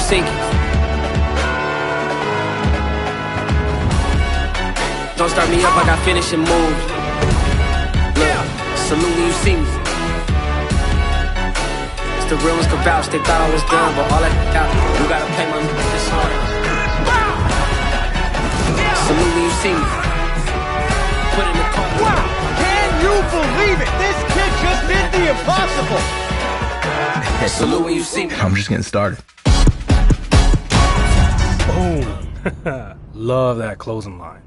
sinking. Don't start me up, I got finishing moves. Look, salute when you see me. It's the real ones can vouch, they thought I was done, but all that out, you gotta pay my this hard. Salute when you see me. Put in the car. Wow! Can you believe it? This kid just did the impossible! Salute when you see me. I'm just getting started. Boom. Love that closing line.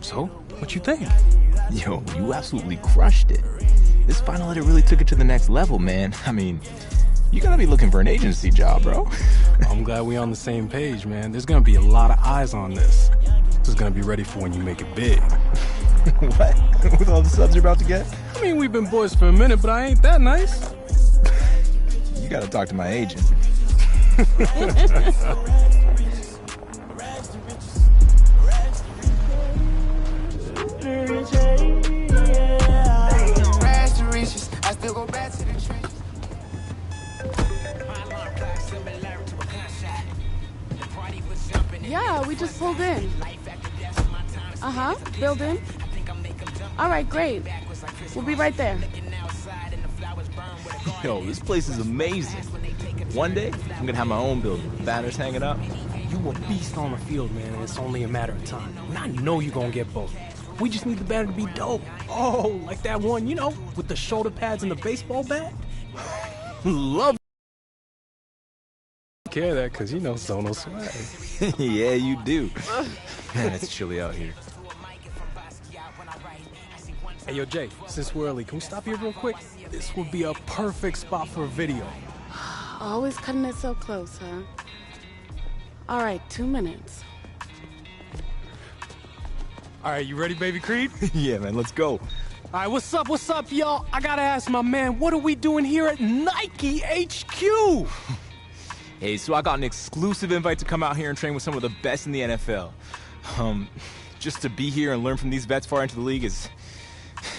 So, what you think? Yo, you absolutely crushed it. This final edit really took it to the next level, man. I mean, you gotta be looking for an agency job, bro. I'm glad we on the same page, man. There's gonna be a lot of eyes on this. This is gonna be ready for when you make it big. What? With all the subs you're about to get? I mean, we've been boys for a minute, but I ain't that nice. You gotta talk to my agent. Yeah, we just pulled in. Building. All right, great. We'll be right there. Yo, this place is amazing. One day, I'm gonna have my own building. Banners hanging up. You a beast on the field, man, and it's only a matter of time. And I know you're gonna get both. We just need the banner to be dope. Oh, like that one, you know, with the shoulder pads and the baseball bat. Love care of that, because you know Sono swag. Yeah, you do. Man, it's chilly out here. Hey, yo, Jay, since we're early, can we stop here real quick? This would be a perfect spot for a video. Always cutting it so close, huh? All right, 2 minutes. All right, you ready, baby Creed? Yeah, man, let's go. All right, what's up, y'all? I gotta ask my man, what are we doing here at Nike HQ? Hey, so I got an exclusive invite to come out here and train with some of the best in the NFL. Just to be here and learn from these vets far into the league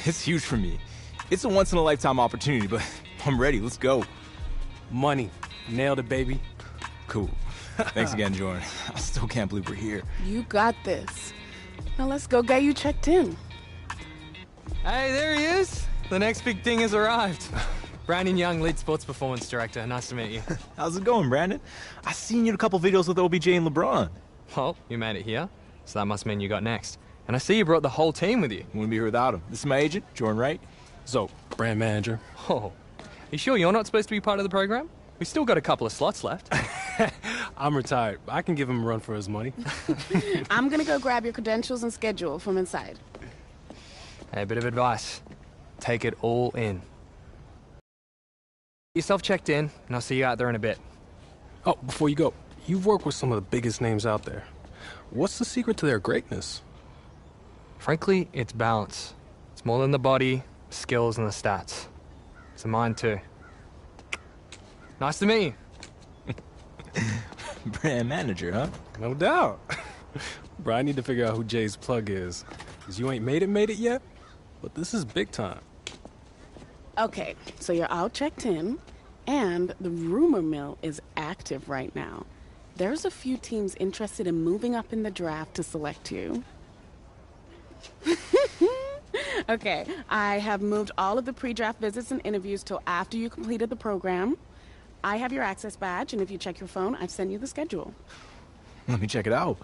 it's huge for me. It's a once-in-a-lifetime opportunity, but I'm ready. Let's go. Money. Nailed it, baby. Cool. Thanks again, Jordan. I still can't believe we're here. You got this. Now let's go get you checked in. Hey, there he is. The next big thing has arrived. Brandon Young, lead sports performance director. Nice to meet you. How's it going, Brandon? I seen you in a couple videos with OBJ and LeBron. Well, you made it here, so that must mean you got next. And I see you brought the whole team with you. Wouldn't be here without him. This is my agent, Jordan Wright. So, brand manager. Oh, you sure you're not supposed to be part of the program? We still got a couple of slots left. I'm retired. I can give him a run for his money. I'm gonna go grab your credentials and schedule from inside. Hey, a bit of advice. Take it all in. Get yourself checked in, and I'll see you out there in a bit. Oh, before you go, you've worked with some of the biggest names out there. What's the secret to their greatness? Frankly, it's balance. It's more than the body, skills, and the stats. It's the mind, too. Nice to meet you. Brand manager, huh? No doubt. Bro, I need to figure out who Jay's plug is. Because you ain't made it yet, but this is big time. Okay, so you're all checked in, and the rumor mill is active right now. There's a few teams interested in moving up in the draft to select you. Okay, I have moved all of the pre-draft visits and interviews till after you completed the program. I have your access badge, and if you check your phone, I've sent you the schedule. Let me check it out.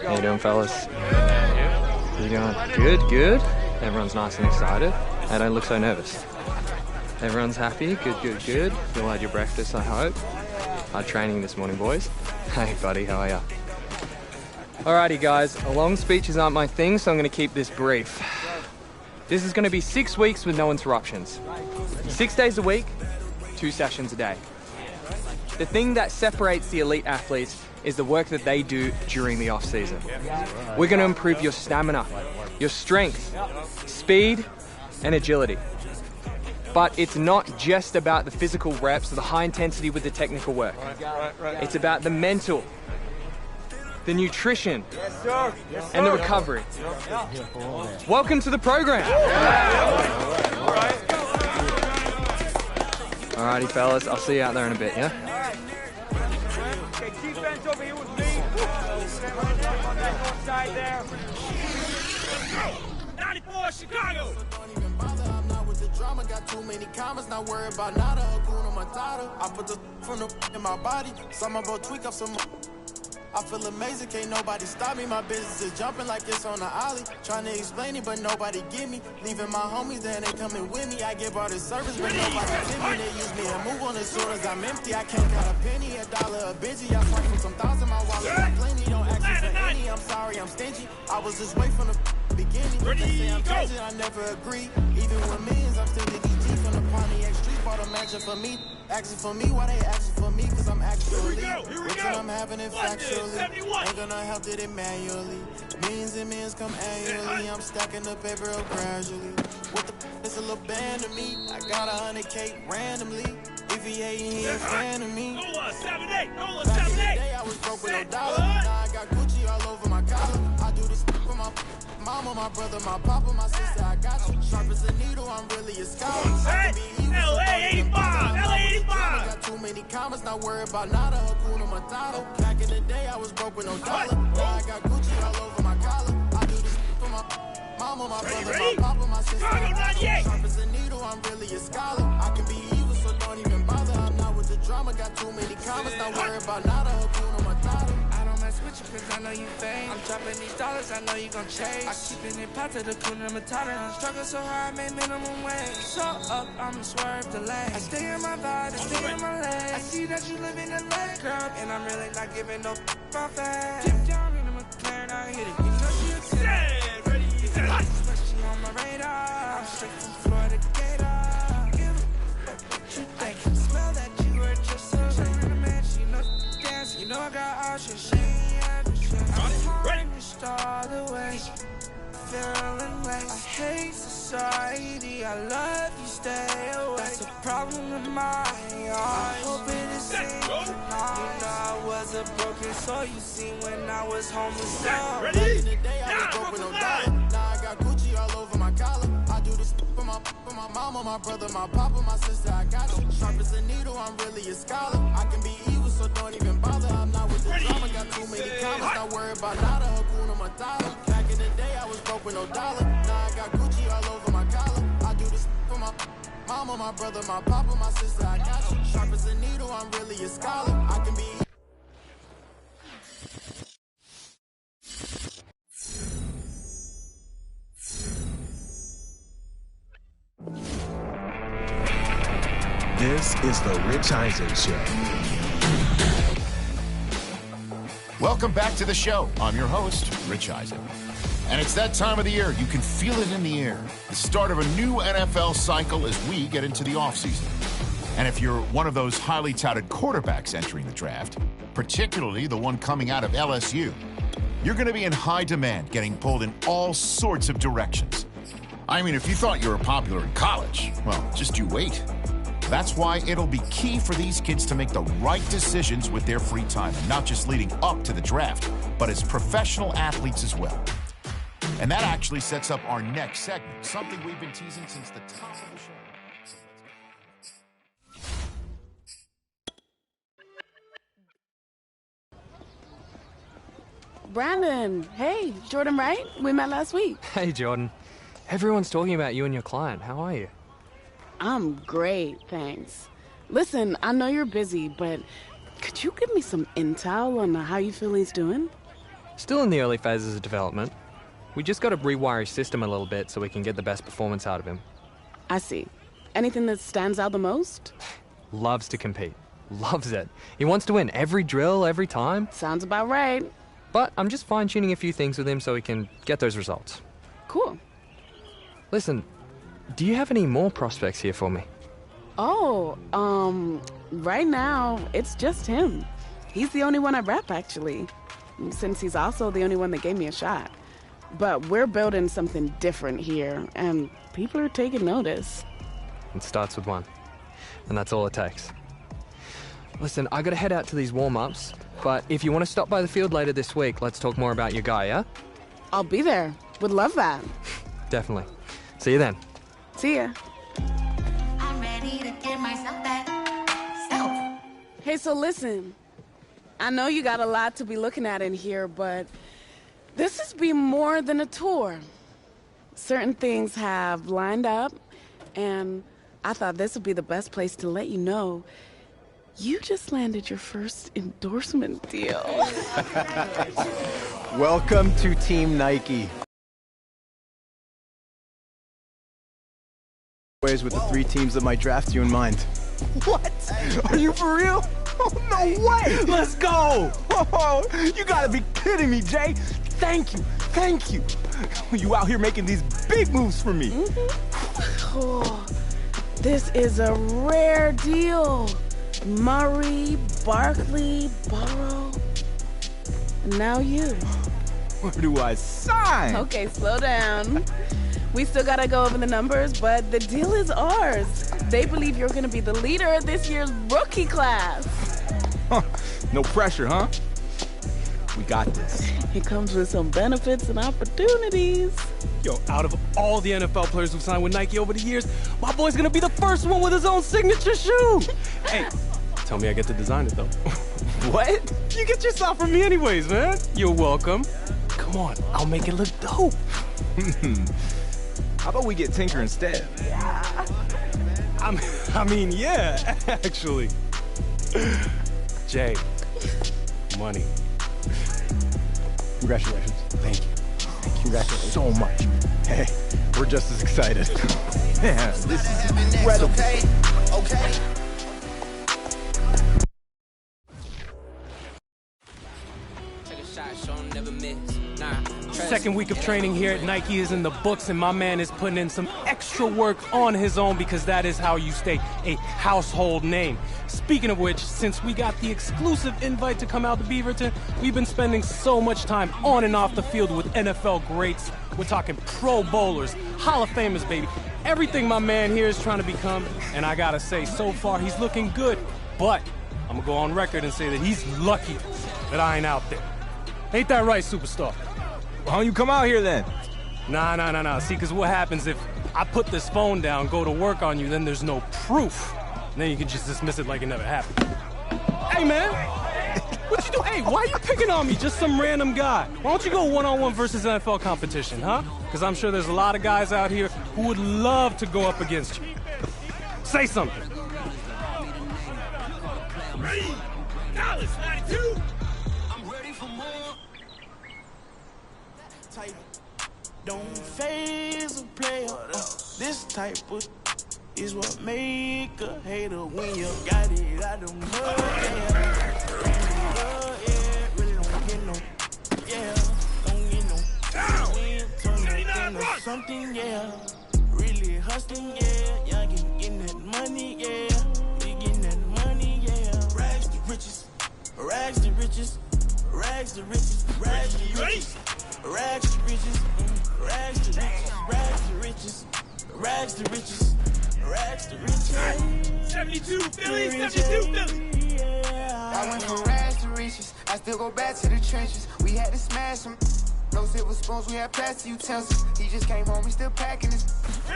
How you doing, fellas? How you doing? Good, good. Everyone's nice and excited. They don't look so nervous. Everyone's happy. Good, good, good. You all had your breakfast, I hope. Hard training this morning, boys. Hey, buddy, how are ya? Alrighty, guys. Long speeches aren't my thing, so I'm going to keep this brief. This is going to be 6 weeks with no interruptions. 6 days a week, 2 sessions a day. The thing that separates the elite athletes is the work that they do during the off-season. We're going to improve your stamina, your strength, speed, and agility. But it's not just about the physical reps or the high intensity with the technical work. It's about the mental, the nutrition, and the recovery. Welcome to the program. Alrighty, fellas, I'll see you out there in a bit, yeah? Okay, defense over here with me. On that north side there. 94 Chicago. I'm not with the drama, got too many comments, not worried about nada. Hakuna Matata. I put the from the in my body. Some about tweak up some. I feel amazing, can't nobody stop me. My business is jumping like it's on the alley. Trying to explain it, but nobody get me. Leaving my homies, then they coming with me. I give all this service, but nobody get me. They use me and move on as soon as I'm empty. I can't count a penny, a dollar, a busy. I fight for some thousand, my wallet got plenty. Don't ask me for any, I'm sorry, I'm stingy. I was just wait from the beginning. They say I'm changing, I never agree. Even with millions, I'm still in DG from the Pontiac Street. Bought a mansion for me. Asking for me, why they asking for me? Cause I'm actually rich and I'm having it factually. Ain't gonna help it manually. Millions and millions come annually. I'm stacking the paper up gradually. What the it's a little band to me. I got 100K randomly. If he hating, he a fan of me. Back in the day, I was broke with no dollar. Now I got Gucci all over my collar. I do this for my mama, my brother, my papa, my sister. I got you. Sharp as a needle, I'm really a scholar. I can be evil, so don't even bother. Got too many comments, not worried about nada. Hakuna Matata. Back in the day, I was broke with no dollar. Now I got Gucci all over my collar. I do this for my mama, my brother, my papa, my sister. Sharp as a needle, I'm really a scholar. I can be evil, so don't even bother. I'm not with the drama, got too many comments, not worried about nada. Hakuna Matata. I don't mess with you cause I know you fake. I'm dropping these dollars, I know you gon' chase. I keep it pot to the Hakuna Matata. I struggle so hard, I make minimum wage. So up, I'ma swerve the lane. I stay in my vibe, I stay in my lane. I see that you live in the lake, girl, and I'm really not giving no my face. Dip down in the McLaren, I hit it. You know she a kid. Especially on my radar. I'm straight from Florida to Gator. I can smell that you were just a man. She knows dance, you know I got options. She ain't I'm tarnished all the way. Feeling like I hate society. I love you, stay away. That's a problem of mine. I hope it is seen tonight. You know I was a broken soul. You see when I was homeless. Back in the day, I was broke with no dollar. Now I got Gucci all over my collar. I do this for my mama, my brother, my papa, my sister. I got you. Sharp as a needle, I'm really a scholar. I can be evil, so don't even bother. I'm not with the drama, got too many comments. Not worried about nada. Hakuna Matata. Back in the day, I was broke with no dollar. Now I got Gucci all over my collar. I do this for my mama, my brother, my papa, my sister. I got you. Sharp as a needle, I'm really a scholar. I can be. This is the Rich Eisen Show. Welcome back to the show. I'm your host, Rich Eisen. And it's that time of the year. You can feel it in the air. The start of a new NFL cycle as we get into the offseason. And if you're one of those highly touted quarterbacks entering the draft, particularly the one coming out of LSU, you're going to be in high demand, getting pulled in all sorts of directions. I mean, if you thought you were popular in college, well, just you wait. That's why it'll be key for these kids to make the right decisions with their free time, and not just leading up to the draft, but as professional athletes as well. And that actually sets up our next segment, something we've been teasing since the top of the show. Brandon, hey, Jordan Wright, we met last week. Hey, Jordan. Everyone's talking about you and your client. How are you? I'm great, thanks. Listen, I know you're busy, but could you give me some intel on how you feel he's doing? Still in the early phases of development. We just got to rewire his system a little bit so we can get the best performance out of him. I see. Anything that stands out the most? Loves to compete. Loves it. He wants to win every drill, every time. Sounds about right. But I'm just fine-tuning a few things with him so he can get those results. Cool. Listen, do you have any more prospects here for me? Oh, Right now, it's just him. He's the only one I rep, actually, since he's also the only one that gave me a shot. But we're building something different here, and people are taking notice. It starts with one, and that's all it takes. Listen, I gotta head out to these warm-ups, but if you want to stop by the field later this week, let's talk more about your guy, yeah? I'll be there. Would love that. Definitely. See you then. See ya. I'm ready to give myself that self. Hey, so listen. I know you got a lot to be looking at in here, but this has been more than a tour. Certain things have lined up, and I thought this would be the best place to let you know you just landed your first endorsement deal. Welcome to Team Nike. Ways with the 3 teams that might draft you in mind. What? Are you for real? Oh, no way! Let's go! Oh, you gotta be kidding me, Jay. Thank you, thank you. You out here making these big moves for me. Oh, this is a rare deal. Murray, Barkley, Burrow, and now you. Where do I sign? Okay, slow down. We still gotta go over the numbers, but the deal is ours. They believe you're gonna be the leader of this year's rookie class. Huh. No pressure, huh? We got this. It comes with some benefits and opportunities. Yo, out of all the NFL players who've signed with Nike over the years, my boy's gonna be the first one with his own signature shoe. Hey, tell me I get to design it, though. What? You get your stuff from me anyways, man. You're welcome. Come on, I'll make it look dope. How about we get Tinker instead? Yeah. I mean, yeah, actually. Jay, money. Congratulations. Thank you. Congratulations so much. Hey, we're just as excited. Yeah, this is incredible. Okay. Take a shot, show 'em never miss. Nah. Second week of training here at Nike is in the books, and my man is putting in some extra work on his own because that is how you stay a household name. Speaking of which, since we got the exclusive invite to come out to Beaverton, we've been spending so much time on and off the field with NFL greats. We're talking Pro Bowlers, Hall of Famers, baby. Everything my man here is trying to become, and I gotta say, so far he's looking good, but I'm gonna go on record and say that he's lucky that I ain't out there. Ain't that right, superstar? Why don't you come out here then? Nah. See, because what happens if I put this phone down, go to work on you, then there's no proof. And then you can just dismiss it like it never happened. Hey, man. What you do? Hey, why are you picking on me? Just some random guy. Why don't you go one-on-one versus NFL competition, huh? Because I'm sure there's a lot of guys out here who would love to go up against you. Say something. Ready? Dallas 92. Don't phase a player. This type of is what make a hater when you got it out the mud. Really don't get no. Yeah, don't get no. Turn up into something, yeah. Really hustling, yeah. Y'all getting that money, yeah. We getting that money, yeah. Rags to riches, rags to riches, rags to riches, rags to riches, rags to riches. Rags to riches, rags to riches, rags to riches, rags to riches. 72 Philly, 72 Philly. I went from rags to riches. I still go back to the trenches. We had to smash them. No silver spoons, we had plastic utensils. He just came home, we still packing his.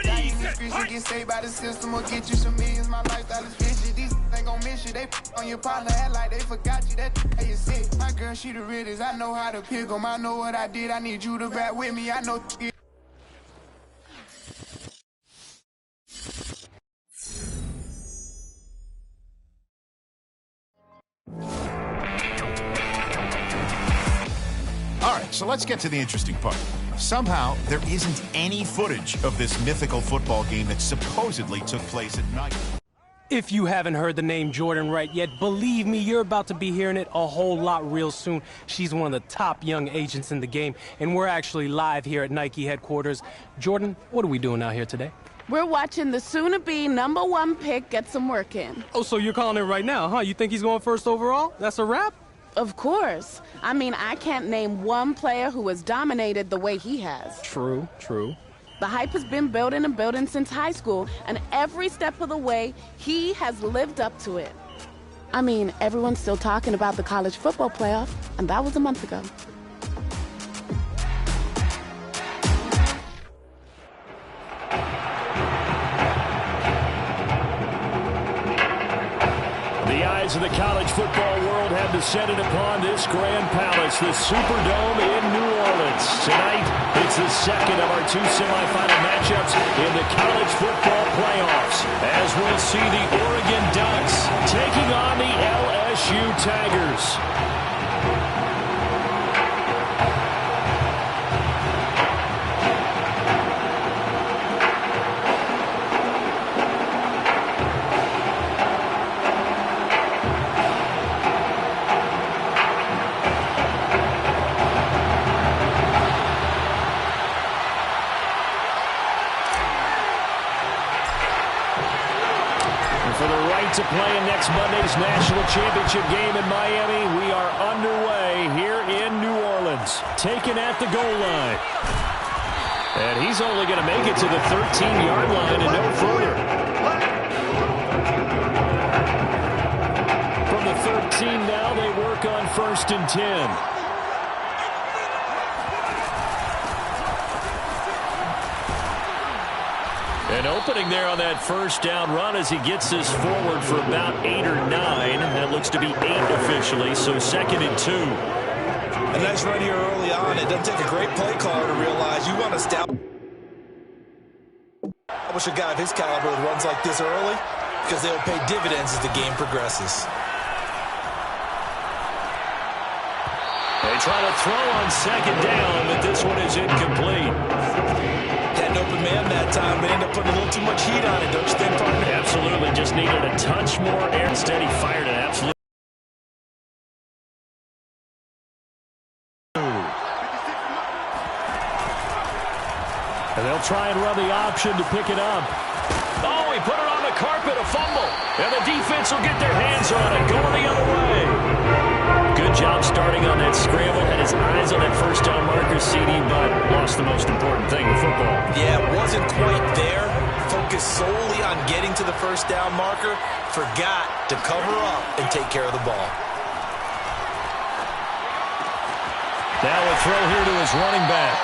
Die in the streets and get saved by the system or get you some millions. My lifestyle is vicious. These ain't gon' miss you. They on your partner, act like they forgot you. That how you sick. My girl, she the realest. I know how to pick 'em. I know what I did. I need you to back with me. I know. All right, so let's get to the interesting part. Somehow, there isn't any footage of this mythical football game that supposedly took place at night. If you haven't heard the name Jordan Wright yet, believe me, you're about to be hearing it a whole lot real soon. She's one of the top young agents in the game, and we're actually live here at Nike headquarters. Jordan, what are we doing out here today? We're watching the soon-to-be #1 pick get some work in. Oh, so you're calling it right now, huh? You think he's going first overall? That's a wrap? Of course. I mean, I can't name one player who has dominated the way he has. True, true. The hype has been building and building since high school, and every step of the way, he has lived up to it. I mean, everyone's still talking about the college football playoff, and that was a month ago. The eyes of the college football world have descended upon this grand palace, the Superdome in New Orleans. Tonight, it's the second of our 2 semifinal matchups in the college football playoffs, as we'll see the Oregon Ducks taking on the LSU Tigers. To play in next Monday's national championship game in Miami, we are underway here in New Orleans. Taken at the goal line. And he's only going to make it to the 13-yard line and no further. From the 13 now, they work on 1st and 10. An opening there on that first down run as he gets this forward for about 8 or 9. That looks to be 8 officially, so 2nd and 2. A nice run here early on. It doesn't take a great play caller to realize you want to establish a guy of his caliber with runs like this early because they'll pay dividends as the game progresses. They try to throw on 2nd down, but this one is incomplete. Had an open man that time, but ended up putting a little too much heat on it, don't you think, partner? Absolutely. Just needed a touch more air. Instead, he fired it absolutely. And they'll try and run the option to pick it up. Oh, he put it on the carpet, a fumble. And the defense will get their hands on it, going the other way. Good job starting on that scramble. Had his eyes on that first down marker, CD, but lost the most important thing in football. Yeah, wasn't quite there. Focused solely on getting to the first down marker. Forgot to cover up and take care of the ball. Now a throw here to his running back.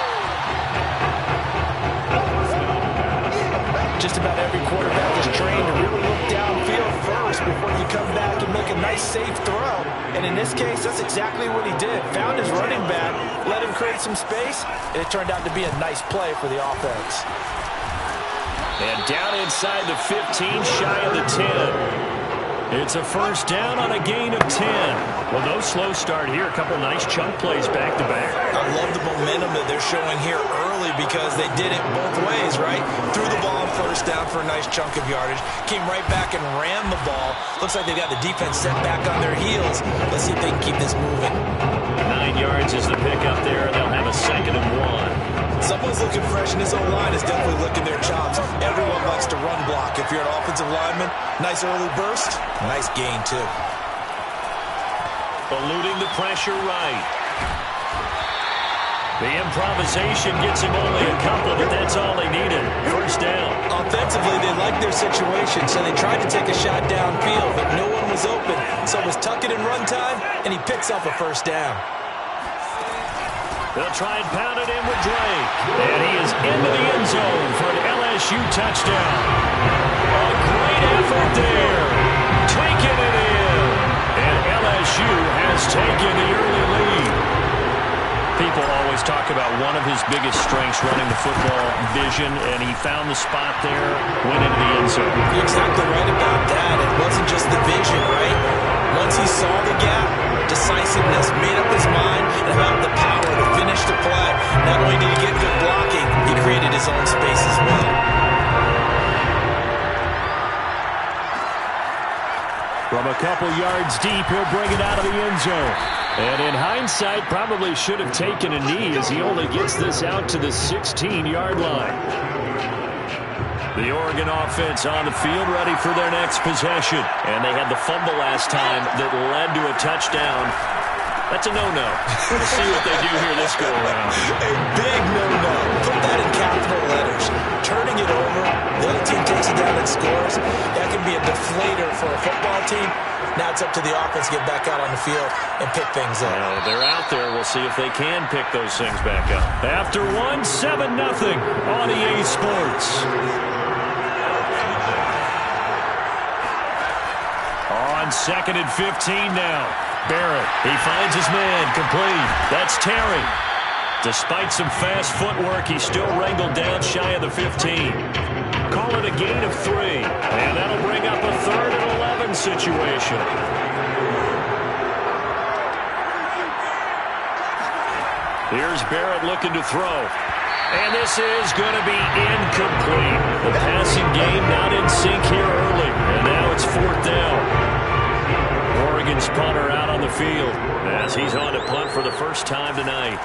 Just about every quarterback is trained to really look downfield first before you come back and make a nice, safe throw. And in this case, that's exactly what he did. Found his running back, let him create some space, and it turned out to be a nice play for the offense. And down inside the 15, shy of the 10. It's a first down on a gain of 10. Well, no slow start here. A couple nice chunk plays back-to-back. I love the momentum that they're showing here early because they did it both ways, right? Threw the ball on first down for a nice chunk of yardage. Came right back and ran the ball. Looks like they've got the defense set back on their heels. Let's see if they can keep this moving. 9 yards is the pickup there. They'll have a 2nd and 1. Someone's looking fresh, and his own line is definitely licking their chops. Everyone likes to run block. If you're an offensive lineman, nice early burst, nice gain, too. Eluding the pressure right. The improvisation gets him only a couple, but that's all they needed. First down. Offensively, they liked their situation, so they tried to take a shot downfield, but no one was open. So it was tuck it in run time, and he picks up a first down. They'll try and pound it in with Drake. And he is into the end zone for an LSU touchdown. A great effort there. Taking it in. And LSU has taken the early lead. People always talk about one of his biggest strengths running the football, vision, and he found the spot there, went into the end zone. You're exactly right about that. It wasn't just the vision, right? Once he saw the gap, decisiveness, made up his mind, and had the power to finish the play. Not only did he get good blocking, he created his own space as well. From a couple yards deep, he'll bring it out of the end zone. And in hindsight, probably should have taken a knee as he only gets this out to the 16-yard line. The Oregon offense on the field, ready for their next possession. And they had the fumble last time that led to a touchdown. That's a no-no. We'll see what they do here this go-around. A big no-no. Put that in capital letters. Turning it over, the other team takes it down and scores. That can be a deflator for a football team. Now it's up to the offense to get back out on the field and pick things up. Well, they're out there. We'll see if they can pick those things back up. After 1, 7-0 on EA Sports. On 2nd and 15 now. Barrett, he finds his man, complete. That's Terry. Despite some fast footwork, he's still wrangled down shy of the 15. Call it a gain of 3, and that'll bring up a 3rd and 11 situation. Here's Barrett looking to throw. And this is going to be incomplete. The passing game not in sync here early, and now it's 4th down. Oregon's punter out on the field as he's on to punt for the first time tonight.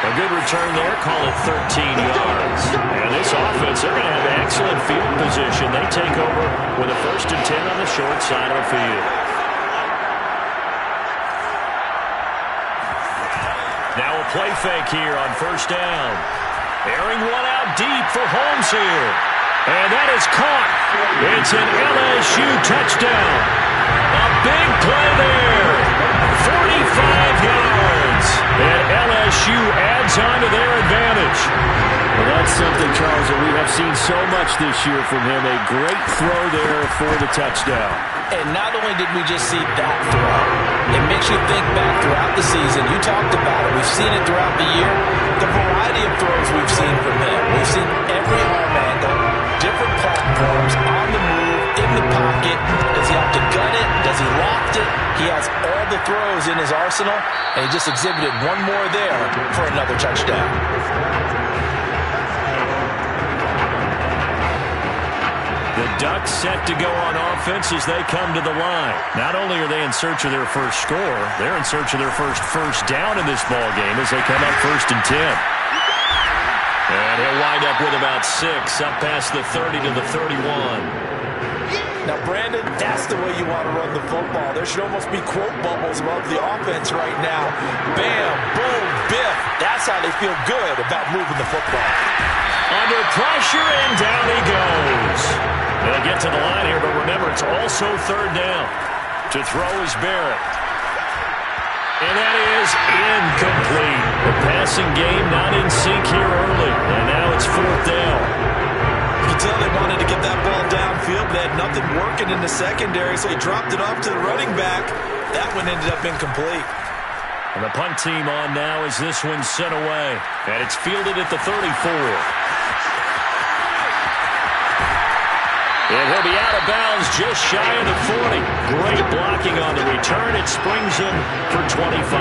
A good return there, call it 13 yards. And this offense, they're going to have excellent field position. They take over with a 1st and 10 on the short side of the field. Now a play fake here on 1st down. Airing one out deep for Holmes here. And that is caught. It's an LSU touchdown. A big play there. 45 yards. And LSU adds on to their advantage. Well, that's something, Charles, that we have seen so much this year from him. A great throw there for the touchdown. And not only did we just see that throw, it makes you think back throughout the season. You talked about it. We've seen it throughout the year. The variety of throws we've seen from him. We've seen every arm angle, different platforms, on the move, in the pocket. Does he have to gun it? Does he loft it? He has all the throws in his arsenal, and he just exhibited one more there for another touchdown. The Ducks set to go on offense as they come to the line. Not only are they in search of their first score, they're in search of their first down in this ball game as they come up 1st and 10. And he'll wind up with about 6 up past the 30 to the 31. Now, Brandon, that's the way you want to run the football. There should almost be quote bubbles above the offense right now. Bam, boom, biff. That's how they feel good about moving the football. Under pressure, and down he goes. They'll get to the line here, but remember, it's also 3rd down. To throw is Barrett. And that is incomplete. The passing game not in sync here early. And now it's 4th down. You can tell they wanted to get that ball downfield. They had nothing working in the secondary, so he dropped it off to the running back. That one ended up incomplete. And the punt team on now as this one's sent away. And it's fielded at the 34. And he'll be out of bounds just shy of the 40. Great blocking on the return. It springs him for 25.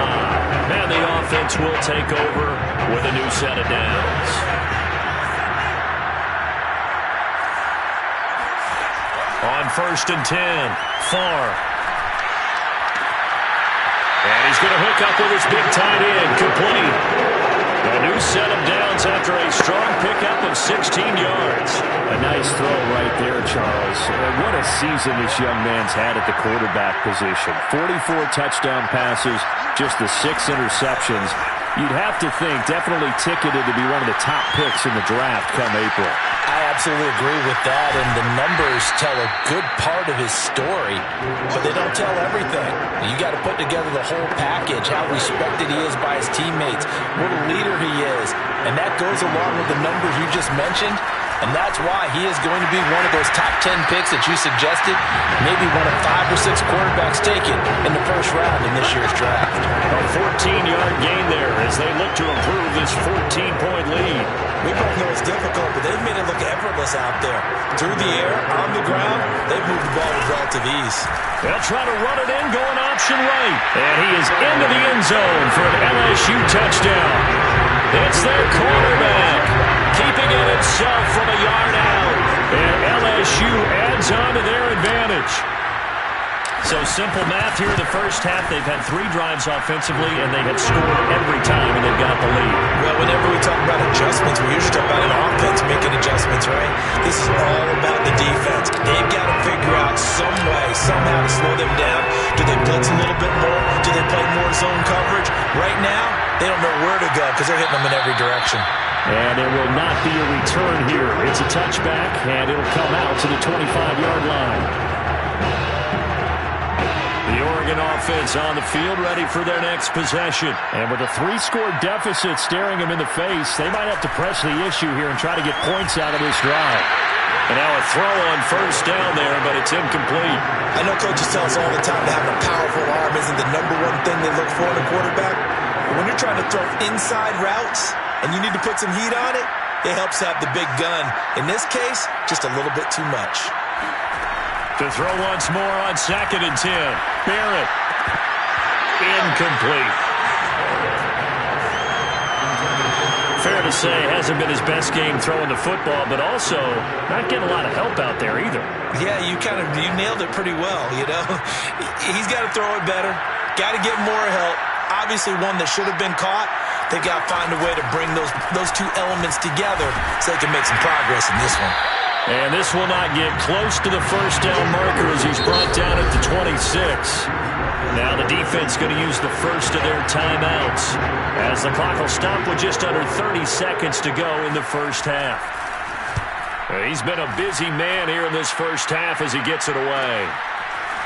And the offense will take over with a new set of downs. On 1st and 10, Farr. And he's going to hook up with his big tight end, complete. A new set of downs after a strong pickup of 16 yards. A nice throw right there, Charles. What a season this young man's had at the quarterback position. 44 touchdown passes, just the 6 interceptions. You'd have to think definitely ticketed to be one of the top picks in the draft come April. I absolutely agree with that, and the numbers tell a good part of his story, but they don't tell everything. You got to put together the whole package, how respected he is by his teammates, what a leader he is, and that goes along with the numbers you just mentioned, and that's why he is going to be one of those top 10 picks that you suggested, maybe one of 5 or 6 quarterbacks taken in the first round in this year's draft. A 14-yard gain there as they look to improve this 14-point lead. We both know it's difficult, but they've made it look effortless out there. Through the air, on the ground, they've moved the ball with relative ease. They'll try to run it in, going option right. And he is into the end zone for an LSU touchdown. It's their quarterback, keeping it himself from a yard out. And LSU adds on to their advantage. So simple math here in the first half. They've had 3 drives offensively, and they have scored every time, and they've got the lead. Well, whenever we talk about adjustments, we usually talk about an offense making adjustments, right? This is all about the defense. They've got to figure out some way, somehow to slow them down. Do they blitz a little bit more? Do they play more zone coverage? Right now, they don't know where to go because they're hitting them in every direction. And there will not be a return here. It's a touchback, and it'll come out to the 25-yard line. The Oregon offense on the field ready for their next possession. And with a 3-score deficit staring them in the face, they might have to press the issue here and try to get points out of this drive. And now a throw on first down there, but it's incomplete. I know coaches tell us all the time that having a powerful arm isn't the #1 thing they look for in a quarterback. But when you're trying to throw inside routes and you need to put some heat on it, it helps have the big gun. In this case, just a little bit too much. To throw once more on 2nd and 10. Barrett. Incomplete. Fair to say, hasn't been his best game throwing the football, but also not getting a lot of help out there either. Yeah, you nailed it pretty well, you know. He's got to throw it better. Got to get more help. Obviously one that should have been caught. They got to find a way to bring those 2 elements together so they can make some progress in this one. And this will not get close to the first down marker as he's brought down at the 26. Now the defense going to use the first of their timeouts as the clock will stop with just under 30 seconds to go in the first half. He's been a busy man here in this first half as he gets it away.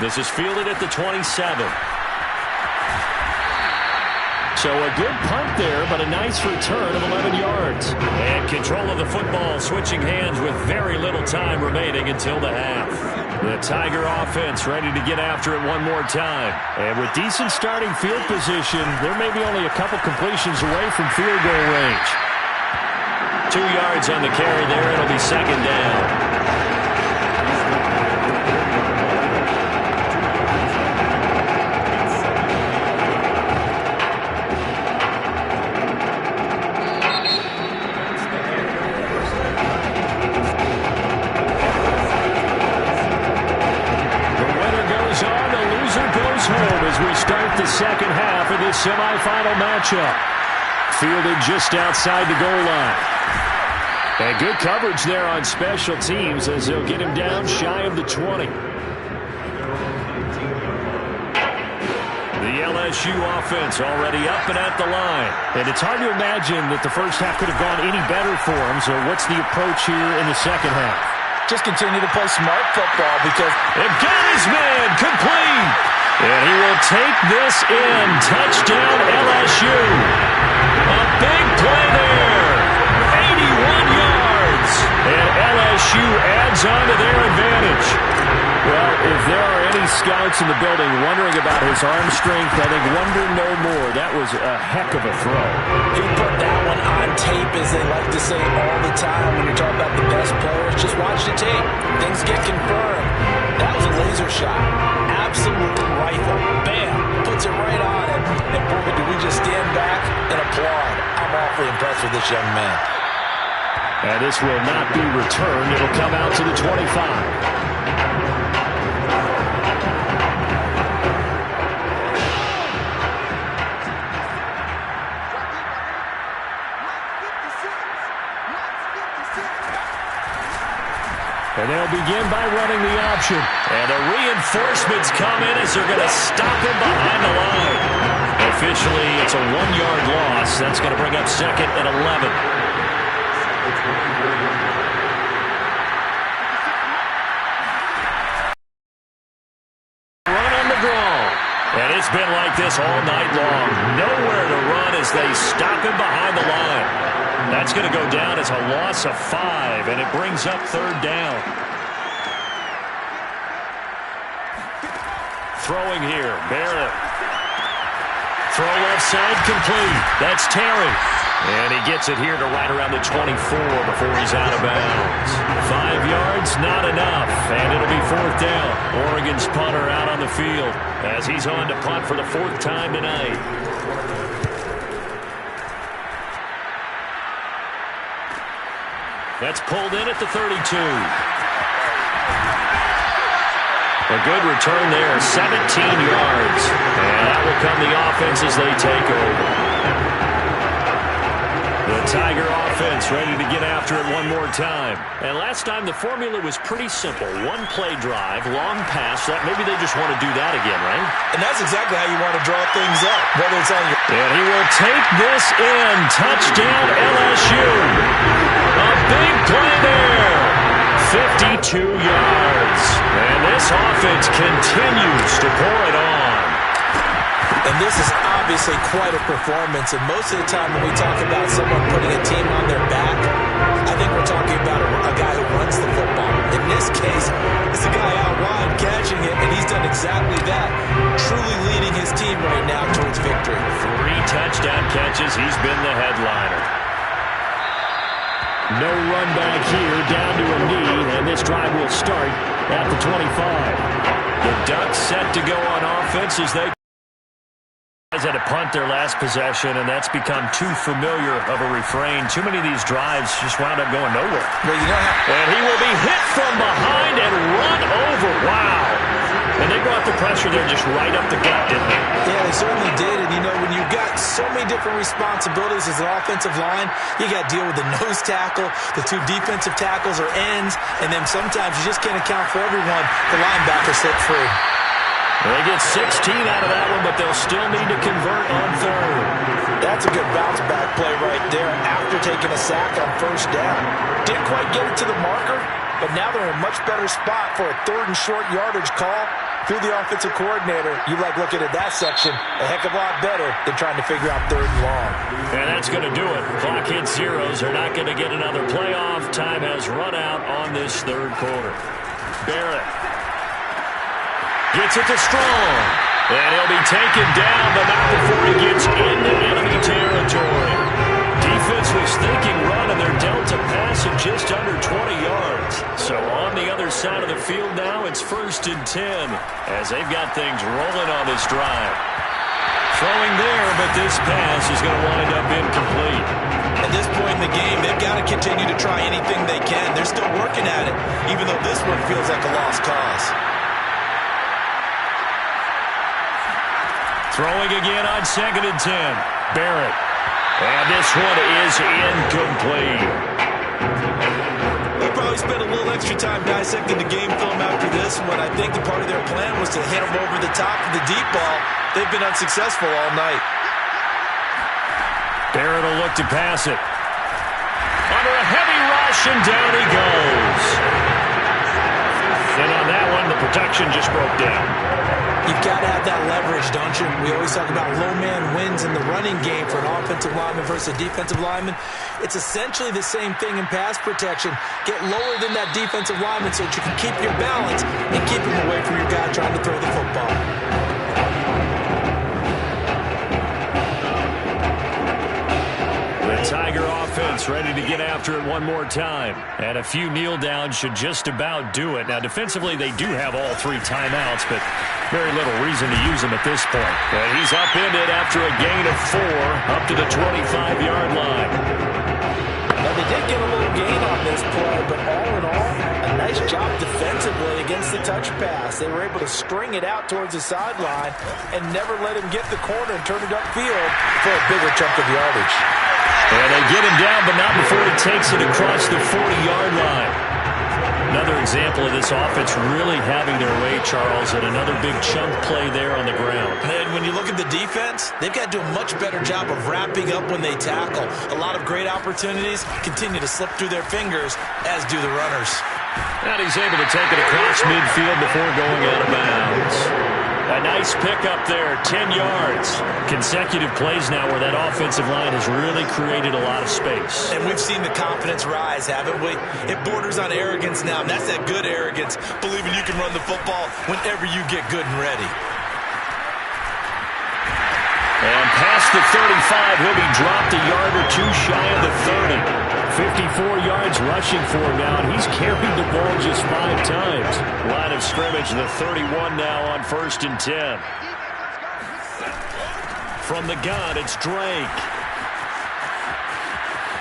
This is fielded at the 27. So a good punt there, but a nice return of 11 yards. And control of the football switching hands with very little time remaining until the half. The Tiger offense ready to get after it one more time. And with decent starting field position, there may be only a couple completions away from field goal range. 2 yards on the carry there. It'll be 2nd down. The second half of this semifinal matchup. Fielded just outside the goal line. And good coverage there on special teams as they'll get him down shy of the 20. The LSU offense already up and at the line. And it's hard to imagine that the first half could have gone any better for him. So what's the approach here in the second half? Just continue to play smart football because they've got his man complete. And he will take this in. Touchdown, LSU. A big play there. 81 yards. And LSU adds on to their advantage. Well, if there are any scouts in the building wondering about his arm strength, I think wonder no more. That was a heck of a throw. He put that one on tape, as they like to say all the time when you're talking about the best players. Just watch the tape. Things get confirmed. That was a laser shot. Absolute rifle. Bam. Puts it right on it. And boy, do we just stand back and applaud. I'm awfully impressed with this young man. And this will not be returned. It'll come out to the 25. And they'll begin by running the option. And the reinforcements come in as they're going to stop him behind the line. Officially, it's a 1-yard loss. That's going to bring up 2nd and 11. Run on the draw. And it's been like this all night long. Nowhere to run as they stop him behind the line. That's going to go down as a loss of 5, and it brings up 3rd down. Throwing here, Barrett. Throw left side complete. That's Terry. And he gets it here to right around the 24 before he's out of bounds. 5 yards, not enough, and it'll be 4th down. Oregon's punter out on the field as he's on to punt for the 4th time tonight. That's pulled in at the 32. A good return there, 17 yards. And that will come the offense as they take over. The Tiger offense ready to get after it one more time. And last time the formula was pretty simple. One play drive, long pass. That maybe they just want to do that again, right? And that's exactly how you want to draw things up, whether it's on your... And he will take this in. Touchdown LSU. A big play there. 52 yards. And this offense continues to pour it on. And this is obviously quite a performance. And most of the time when we talk about someone putting a team on their back, I think we're talking about a guy who runs the football. In this case, it's a guy out wide catching it, and he's done exactly that, truly leading his team right now towards victory. 3 touchdown catches. He's been the headliner. No run back here, down to a knee, and this drive will start at the 25. The Ducks set to go on offense as they had to punt their last possession, and that's become too familiar of a refrain. Too many of these drives just wound up going nowhere. Well, you know how... And he will be hit from behind and run over. Wow. And they brought the pressure there just right up the gut, didn't they? Yeah, they certainly did. And, you know, when you've got so many different responsibilities as an offensive line, you got to deal with the nose tackle, the 2 defensive tackles or ends, and then sometimes you just can't account for everyone. The linebacker slip free. They get 16 out of that one, but they'll still need to convert on third. That's a good bounce-back play right there after taking a sack on first down. Didn't quite get it to the marker, but now they're in a much better spot for a 3rd and short yardage call through the offensive coordinator. You like looking at that section a heck of a lot better than trying to figure out 3rd and long. And that's going to do it. Clock hits zeros. They're not going to get another playoff. Time has run out on this 3rd quarter. Barrett gets it to Strong. And he'll be taken down, but not before he gets into enemy territory. Defense was thinking run, and they're dealt a pass of just under 20 yards. So on the other side of the field now, it's 1st and 10, as they've got things rolling on this drive. Throwing there, but this pass is going to wind up incomplete. At this point in the game, they've got to continue to try anything they can. They're still working at it, even though this one feels like a lost cause. Throwing again on 2nd and 10. Barrett. And this one is incomplete. They'll probably spend a little extra time dissecting the game film after this one. I think the part of their plan was to hit them over the top of the deep ball. They've been unsuccessful all night. Barrett will look to pass it. Under a heavy rush, and down he goes. And on that one, the protection just broke down. You've got to have that leverage, don't you? We always talk about low man wins in the running game for an offensive lineman versus a defensive lineman. It's essentially the same thing in pass protection. Get lower than that defensive lineman so that you can keep your balance and keep him away from your guy trying to throw the football. The Tiger offense ready to get after it one more time. And a few kneel downs should just about do it. Now, defensively, they do have all 3 timeouts, but very little reason to use them at this point. And he's upended after a gain of 4 up to the 25-yard line. Now, they did get a little gain on this play, but all in all, a nice job defensively against the touch pass. They were able to string it out towards the sideline and never let him get the corner and turn it upfield for a bigger chunk of yardage. And they get him down, but not before he takes it across the 40-yard line. Another example of this offense really having their way, Charles, and another big chunk play there on the ground. And when you look at the defense, they've got to do a much better job of wrapping up when they tackle. A lot of great opportunities continue to slip through their fingers, as do the runners. And he's able to take it across midfield before going out of bounds. A nice pickup there, 10 yards. Consecutive plays now where that offensive line has really created a lot of space. And we've seen the confidence rise, haven't we? It borders on arrogance now, and that's that good arrogance, believing you can run the football whenever you get good and ready. And past the 35, he'll be dropped a yard or 2 shy of the 30. 54 yards rushing for him now, and he's carried the ball just 5 times. Line of scrimmage, the 31 now on 1st and 10. From the gun, it's Drake.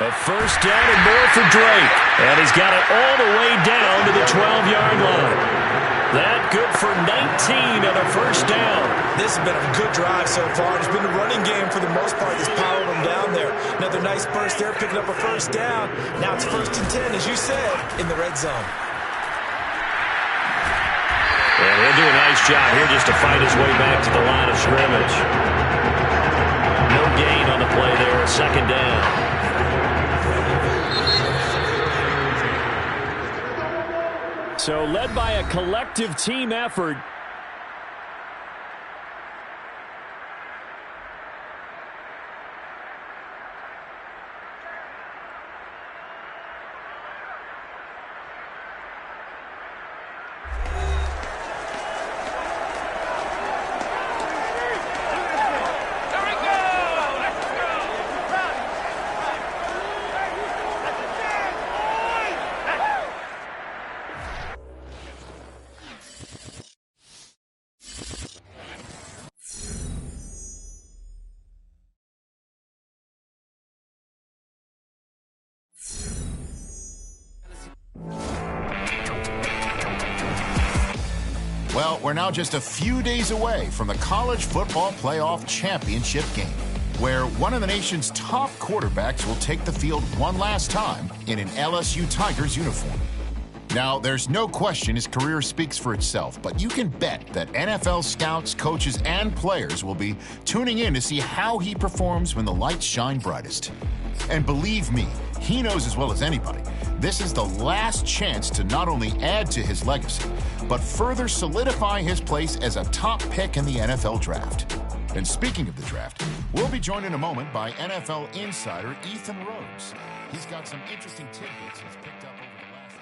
A 1st down and more for Drake. And he's got it all the way down to the 12-yard line. That good for 19 and a first down. This has been a good drive so far. It's been a running game for the most part that's powered them down there. Another nice burst there, picking up a first down. Now it's 1st and 10, as you said, in the red zone. And he'll do a nice job here just to fight his way back to the line of scrimmage. No gain on the play there, 2nd down. So led by a collective team effort. Well, we're now just a few days away from the College Football Playoff Championship game, where one of the nation's top quarterbacks will take the field one last time in an LSU Tigers uniform. Now, there's no question his career speaks for itself, but you can bet that NFL scouts, coaches, and players will be tuning in to see how he performs when the lights shine brightest. And believe me, he knows as well as anybody, this is the last chance to not only add to his legacy, but further solidify his place as a top pick in the NFL draft. And speaking of the draft, we'll be joined in a moment by NFL insider Ethan Rhodes. He's got some interesting tidbits he's picked up over the last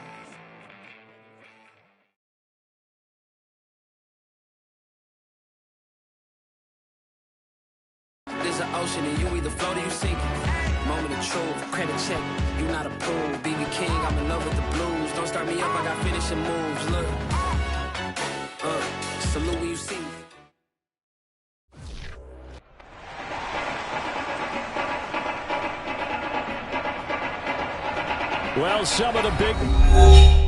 week. There's an ocean and you either float or you sink. Moment of truth, credit check, you not approved. BB King, I'm in love with the blues. Don't start me up, I got finishing moves. Look, salute when you see me. Well, some of the big...